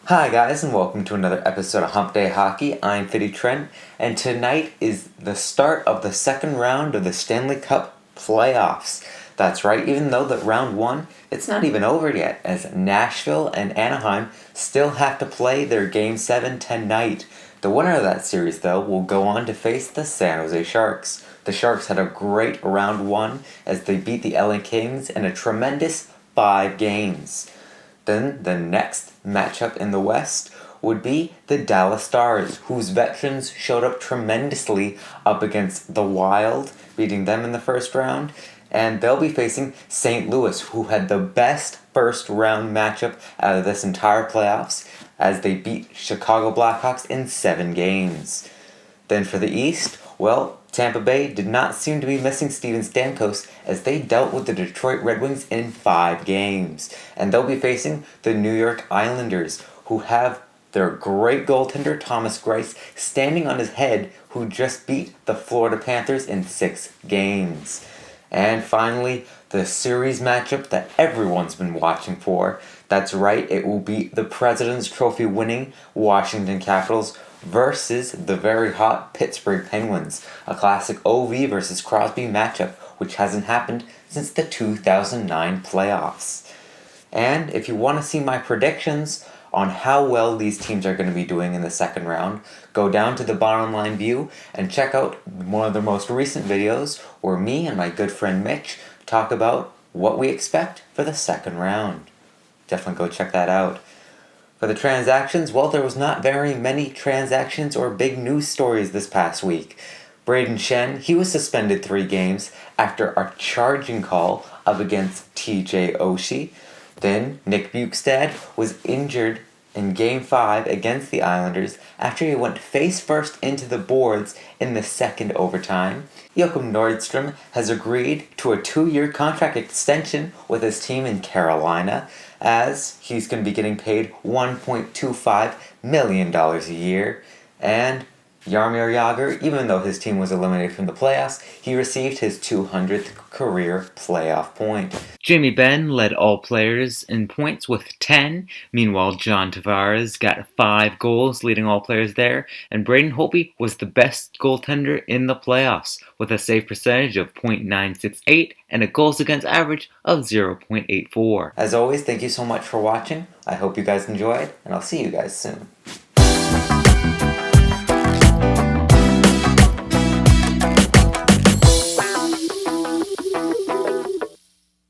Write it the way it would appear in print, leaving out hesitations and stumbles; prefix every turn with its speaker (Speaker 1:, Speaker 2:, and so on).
Speaker 1: Hi guys, and welcome to another episode of Hump Day Hockey. I'm Fitty Trent, and tonight is the start of the second round of the Stanley Cup playoffs. That's right, even though that round one, it's not even over yet, as Nashville and Anaheim still have to play their Game 7 tonight. The winner of that series, though, will go on to face the San Jose Sharks. The Sharks had a great round one as they beat the LA Kings in a tremendous 5 games. Then the next matchup in the West would be the Dallas Stars, whose veterans showed up tremendously up against the Wild, beating them in the first round. And they'll be facing St. Louis, who had the best first round matchup out of this entire playoffs, as they beat Chicago Blackhawks in 7 games. Then for the East, well, Tampa Bay did not seem to be missing Steven Stamkos as they dealt with the Detroit Red Wings in 5 games. And they'll be facing the New York Islanders, who have their great goaltender Thomas Greiss standing on his head, who just beat the Florida Panthers in 6 games. And finally, the series matchup that everyone's been watching for. That's right, it will be the President's Trophy winning Washington Capitals versus the very hot Pittsburgh Penguins, a classic OV versus Crosby matchup which hasn't happened since the 2009 playoffs. And if you want to see my predictions on how well these teams are going to be doing in the second round, go down to the Bottom Line View and check out one of the most recent videos where me and my good friend Mitch talk about what we expect for the second round. Definitely go check that out. For the transactions, well, there was not very many transactions or big news stories this past week. Brayden Schenn, he was suspended 3 games after a charging call up against TJ Oshie. Then Nick Bjugstad was injured in Game 5 against the Islanders after he went face first into the boards in the second overtime. Joachim Nordstrom has agreed to a 2-year contract extension with his team in Carolina, as he's going to be getting paid $1.25 million a year. And Jaromir Jagr, even though his team was eliminated from the playoffs, he received his 200th career playoff point. Jamie Benn led all players in points with 10. Meanwhile, John Tavares got 5 goals, leading all players there. And Braden Holtby was the best goaltender in the playoffs, with a save percentage of .968 and a goals against average of 0.84. As always, thank you so much for watching. I hope you guys enjoyed, and I'll see you guys soon.